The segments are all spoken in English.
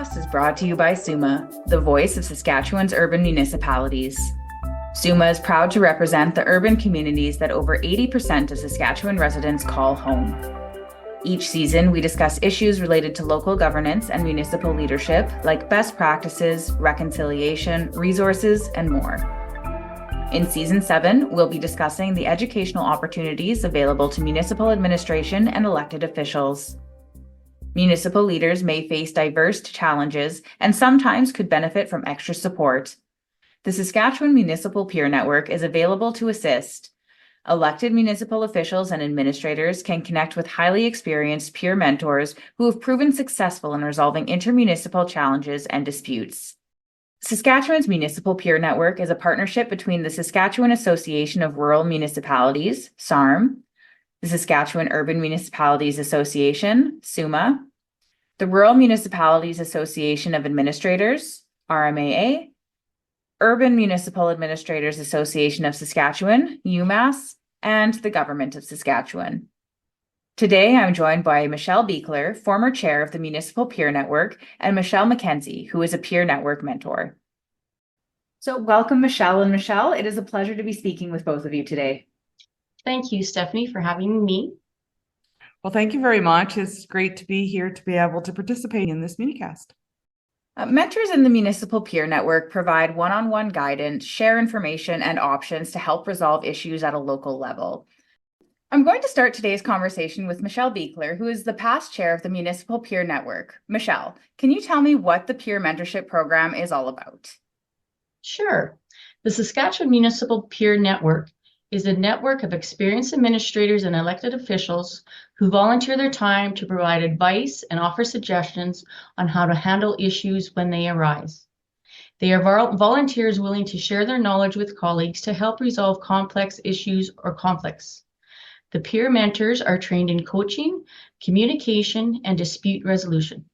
podcast is brought to you by SUMA, the voice of Saskatchewan's urban municipalities. SUMA is proud to represent the urban communities that over 80% of Saskatchewan residents call home. Each season, we discuss issues related to local governance and municipal leadership, like best practices, reconciliation, resources, and more. In Season 7, we'll be discussing the educational opportunities available to municipal administration and elected officials. Municipal leaders may face diverse challenges and sometimes could benefit from extra support. The Saskatchewan Municipal Peer Network is available to assist. Elected municipal officials and administrators can connect with highly experienced peer mentors who have proven successful in resolving intermunicipal challenges and disputes. Saskatchewan's Municipal Peer Network is a partnership between the Saskatchewan Association of Rural Municipalities, SARM, the Saskatchewan Urban Municipalities Association, SUMA, the Rural Municipalities Association of Administrators, RMAA, Urban Municipal Administrators Association of Saskatchewan, UMass, and the Government of Saskatchewan. Today, I'm joined by Michelle Buechler, former chair of the Municipal Peer Network, and Michelle McKenzie, who is a peer network mentor. So welcome, Michelle and Michelle. It is a pleasure to be speaking with both of you today. Thank you, Stephanie, for having me. Well, thank you very much. It's great to be here to be able to participate in this minicast. Mentors in the Municipal Peer Network provide one-on-one guidance, share information, and options to help resolve issues at a local level. I'm going to start today's conversation with Michelle Buechler, who is the past chair of the Municipal Peer Network. Michelle, can you tell me what the peer mentorship program is all about? Sure. The Saskatchewan Municipal Peer Network is a network of experienced administrators and elected officials who volunteer their time to provide advice and offer suggestions on how to handle issues when they arise. They are volunteers willing to share their knowledge with colleagues to help resolve complex issues or conflicts. The peer mentors are trained in coaching, communication, and dispute resolution.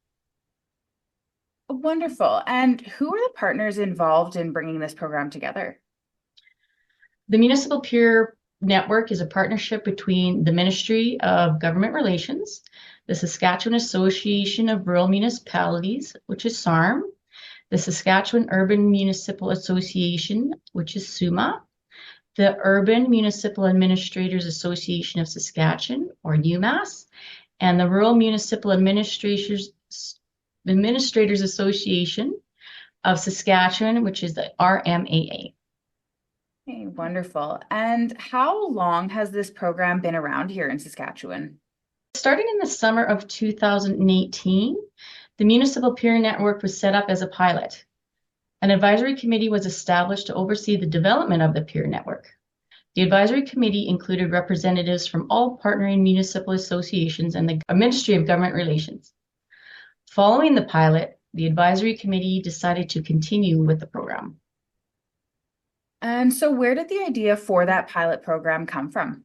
Wonderful. And who are the partners involved in bringing this program together? The Municipal Peer Network is a partnership between the Ministry of Government Relations, the Saskatchewan Association of Rural Municipalities, which is SARM, the Saskatchewan Urban Municipal Association, which is SUMA, the Urban Municipal Administrators Association of Saskatchewan, or UMass, and the Rural Municipal Administrators Association of Saskatchewan, which is the RMAA. Okay, wonderful. And how long has this program been around here in Saskatchewan? Starting in the summer of 2018, the Municipal Peer Network was set up as a pilot. An advisory committee was established to oversee the development of the peer network. The advisory committee included representatives from all partnering municipal associations and the Ministry of Government Relations. Following the pilot, the advisory committee decided to continue with the program. And so where did the idea for that pilot program come from?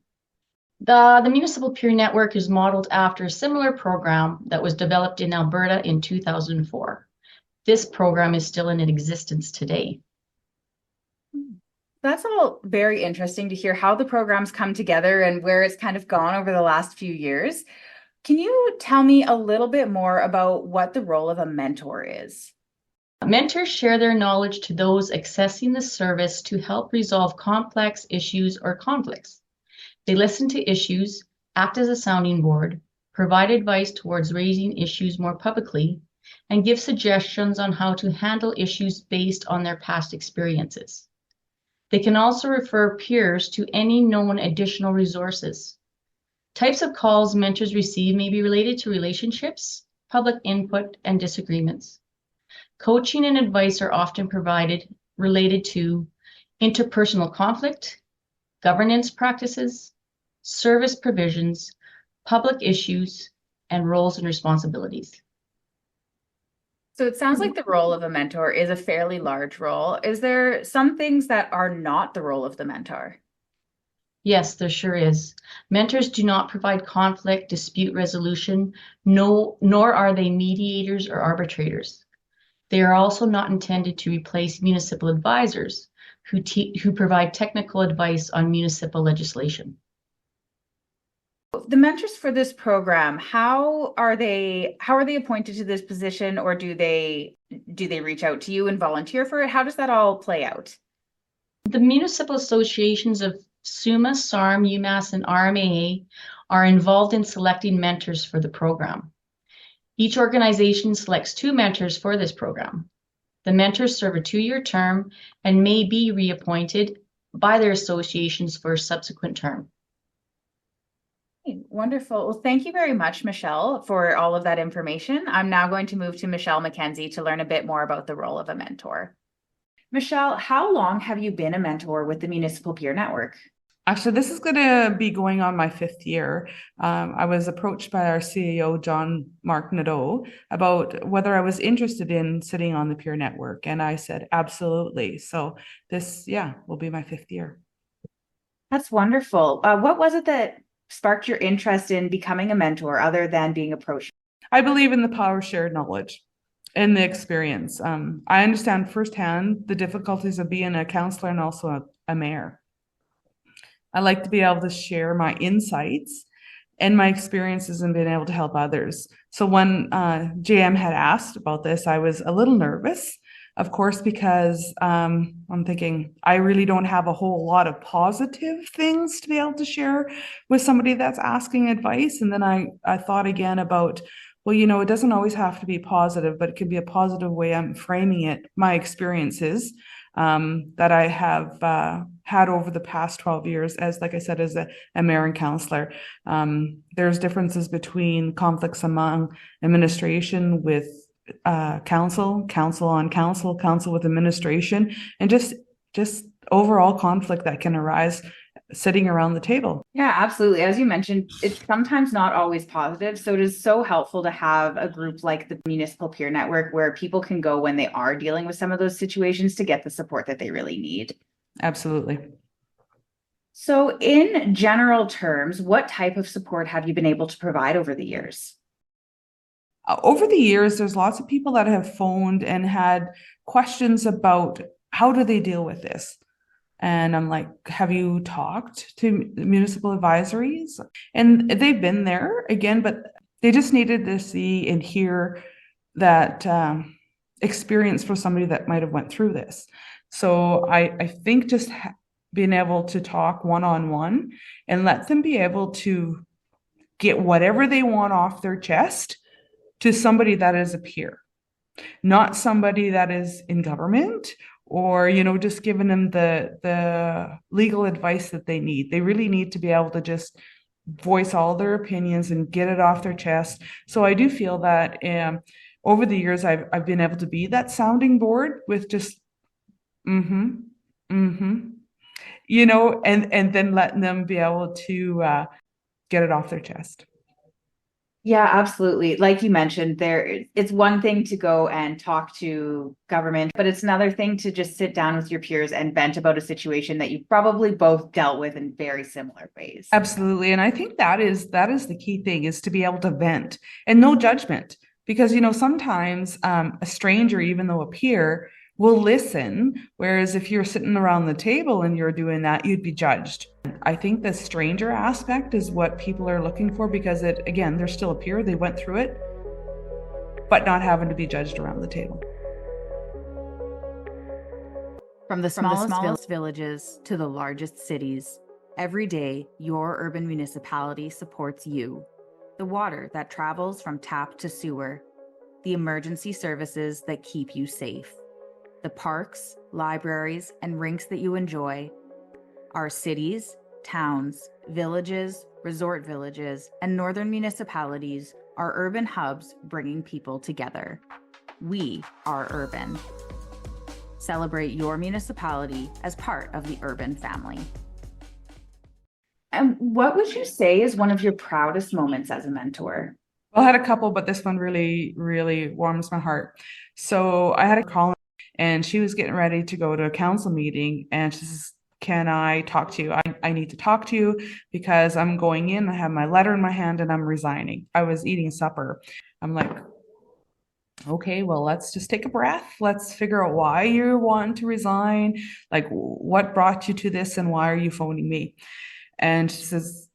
The Municipal Peer Network is modeled after a similar program that was developed in Alberta in 2004. This program is still in existence today. That's all very interesting to hear how the programs come together and where it's kind of gone over the last few years. Can you tell me a little bit more about what the role of a mentor is? Mentors share their knowledge to those accessing the service to help resolve complex issues or conflicts. They listen to issues, act as a sounding board, provide advice towards raising issues more publicly, and give suggestions on how to handle issues based on their past experiences. They can also refer peers to any known additional resources. Types of calls mentors receive may be related to relationships, public input, and disagreements. Coaching and advice are often provided related to interpersonal conflict, governance practices, service provisions, public issues, and roles and responsibilities. So it sounds like the role of a mentor is a fairly large role. Is there some things that are not the role of the mentor? Yes, there sure is. Mentors do not provide conflict, dispute resolution, nor are they mediators or arbitrators. They are also not intended to replace municipal advisors who provide technical advice on municipal legislation. The mentors for this program, how are they appointed to this position, or do they reach out to you and volunteer for it? How does that all play out? The municipal associations of SUMA, SARM, UMass, and RMAA are involved in selecting mentors for the program. Each organization selects 2 mentors for this program. The mentors serve a 2-year term and may be reappointed by their associations for a subsequent term. Wonderful. Well, thank you very much, Michelle, for all of that information. I'm now going to move to Michelle McKenzie to learn a bit more about the role of a mentor. Michelle, how long have you been a mentor with the Municipal Peer Network? Actually, this is going to be going on my 5th year. I was approached by our CEO, John Mark Nadeau, about whether I was interested in sitting on the peer network. And I said, absolutely. So this, will be my 5th year. That's wonderful. What was it that sparked your interest in becoming a mentor other than being approached? I believe in the power of shared knowledge and the experience. I understand firsthand the difficulties of being a counselor and also a mayor. I like to be able to share my insights and my experiences and being able to help others. So when JM had asked about this, I was a little nervous, of course, because I'm thinking I really don't have a whole lot of positive things to be able to share with somebody that's asking advice. And then I thought again about, well, it doesn't always have to be positive, but it can be a positive way I'm framing it, my experiences that I have had over the past 12 years, like I said, as a mayor and councillor. There's differences between conflicts among administration with council on council with administration, and just overall conflict that can arise sitting around the table. Yeah, absolutely. As you mentioned, it's sometimes not always positive. So it is so helpful to have a group like the Municipal Peer Network where people can go when they are dealing with some of those situations to get the support that they really need. Absolutely. So in general terms, what type of support have you been able to provide over the years? Over the years, there's lots of people that have phoned and had questions about how do they deal with this? And I'm like, have you talked to municipal advisories? And they've been there again, but they just needed to see and hear that experience for somebody that might have went through this. So I think just being able to talk one-on-one and let them be able to get whatever they want off their chest to somebody that is a peer, not somebody that is in government or, just giving them the legal advice that they need. They really need to be able to just voice all their opinions and get it off their chest. So I do feel that over the years, I've been able to be that sounding board with just, and then letting them be able to get it off their chest. Yeah, absolutely. Like you mentioned, it's one thing to go and talk to government, but it's another thing to just sit down with your peers and vent about a situation that you've probably both dealt with in very similar ways. Absolutely. And I think that is the key thing, is to be able to vent and no judgment, because, sometimes a stranger, even though a peer, will listen. Whereas if you're sitting around the table and you're doing that, you'd be judged. I think the stranger aspect is what people are looking for, because they're still a peer, they went through it, but not having to be judged around the table. From the smallest villages to the largest cities, every day your urban municipality supports you. The water that travels from tap to sewer, the emergency services that keep you safe, the parks, libraries, and rinks that you enjoy, our cities, towns, villages, resort villages, and northern municipalities are urban hubs bringing people together. We are urban. Celebrate your municipality as part of the urban family. And what would you say is one of your proudest moments as a mentor? Well, I had a couple, but this one really, really warms my heart. So I had a call, and she was getting ready to go to a council meeting, and she says, can I talk to you? I need to talk to you because I'm going in, I have my letter in my hand, and I'm resigning. I was eating supper. I'm like, okay, well, let's just take a breath. Let's figure out why you want to resign. Like, what brought you to this and why are you phoning me? And she says,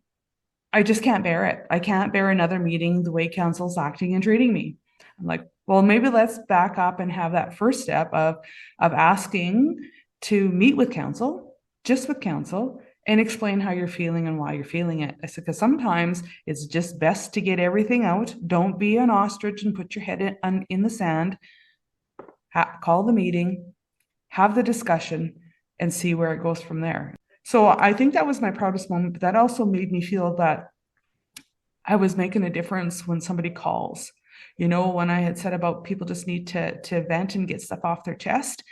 I just can't bear it. I can't bear another meeting the way council's acting and treating me. I'm like, well, maybe let's back up and have that first step of asking to meet with council, just with council, and explain how you're feeling and why you're feeling it. I said, because sometimes it's just best to get everything out. Don't be an ostrich and put your head in the sand. Call the meeting, have the discussion, and see where it goes from there. So I think that was my proudest moment, but that also made me feel that I was making a difference when somebody calls. You know, when I had said about people just need to vent and get stuff off their chest,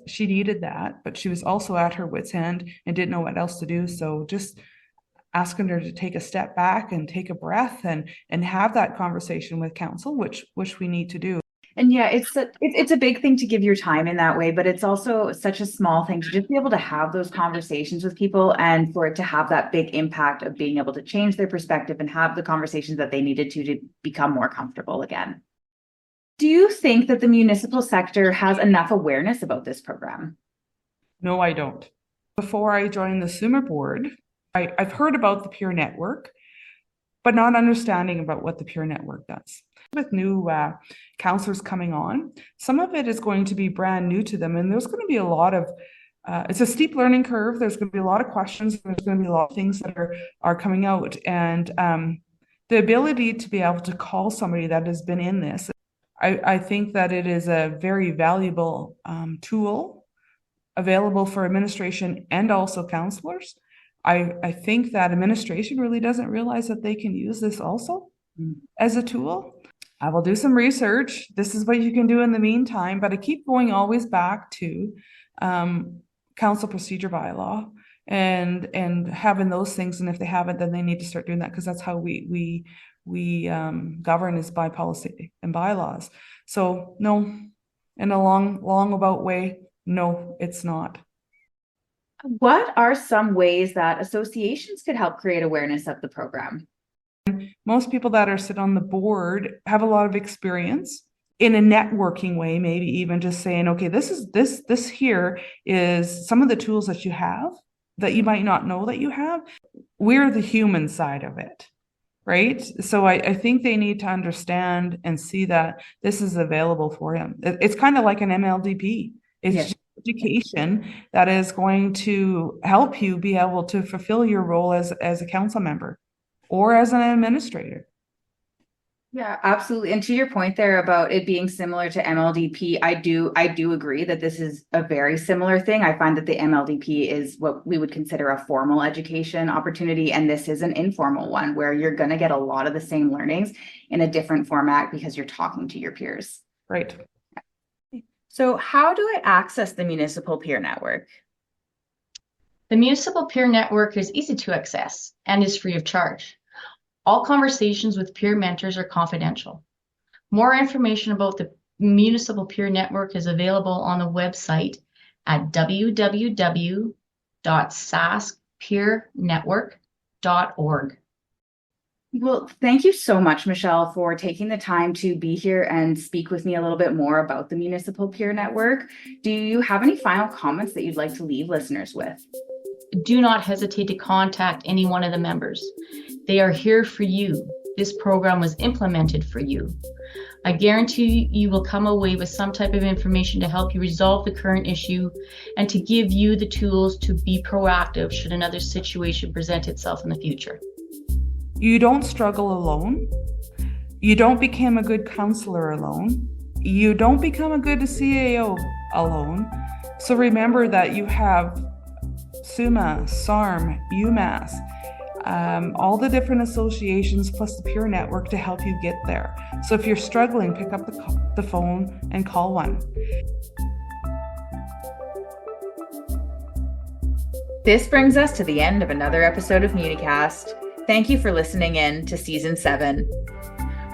she needed that, but she was also at her wit's end and didn't know what else to do. So just asking her to take a step back and take a breath and have that conversation with council, which we need to do. And yeah, it's a big thing to give your time in that way, but it's also such a small thing to just be able to have those conversations with people and for it to have that big impact of being able to change their perspective and have the conversations that they needed to become more comfortable again. Do you think that the municipal sector has enough awareness about this program? No, I don't. Before I joined the SUMA board, I've heard about the Peer Network, but not understanding about what the Peer Network does. With new counselors coming on, some of it is going to be brand new to them, and there's going to be a lot of it's a steep learning curve. There's going to be a lot of questions. There's going to be a lot of things that are coming out, and the ability to be able to call somebody that has been in this, I think that it is a very valuable tool available for administration and also counselors. I think that administration really doesn't realize that they can use this also as a tool. I will do some research. This is what you can do in the meantime, but I keep going always back to council procedure bylaw and having those things. And if they haven't, then they need to start doing that, because that's how we govern, is by policy and bylaws. So no, in a long about way, no, it's not. What are some ways that associations could help create awareness of the program? Most people that are sit on the board have a lot of experience in a networking way, maybe even just saying, okay, this here is some of the tools that you have that you might not know that you have. We're the human side of it, right? So I think they need to understand and see that this is available for him. It's kind of like an MLDP. It's education that is going to help you be able to fulfill your role as a council member or as an administrator. Yeah, absolutely. And to your point there about it being similar to MLDP, I do agree that this is a very similar thing. I find that the MLDP is what we would consider a formal education opportunity, and this is an informal one where you're going to get a lot of the same learnings in a different format because you're talking to your peers. Right. So how do I access the Municipal Peer Network? The Municipal Peer Network is easy to access and is free of charge. All conversations with peer mentors are confidential. More information about the Municipal Peer Network is available on the website at www.saskpeernetwork.org. Well, thank you so much, Michelle, for taking the time to be here and speak with me a little bit more about the Municipal Peer Network. Do you have any final comments that you'd like to leave listeners with? Do not hesitate to contact any one of the members. They are here for you. This program was implemented for you. I guarantee you will come away with some type of information to help you resolve the current issue and to give you the tools to be proactive should another situation present itself in the future. You don't struggle alone. You don't become a good counselor alone. You don't become a good CAO alone. So remember that you have SUMA, SARM, UMass, all the different associations plus the Peer Network to help you get there. So if you're struggling, pick up the phone and call one. This brings us to the end of another episode of Municast. Thank you for listening in to Season 7.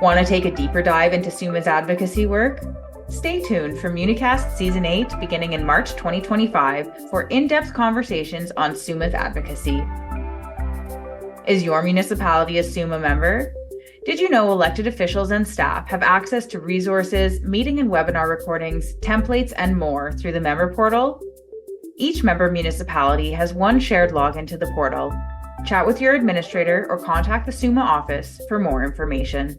Want to take a deeper dive into SUMA's advocacy work? Stay tuned for Municast Season 8 beginning in March 2025 for in-depth conversations on SUMA's advocacy. Is your municipality a SUMA member? Did you know elected officials and staff have access to resources, meeting and webinar recordings, templates, and more through the member portal? Each member municipality has one shared login to the portal. Chat with your administrator or contact the SUMA office for more information.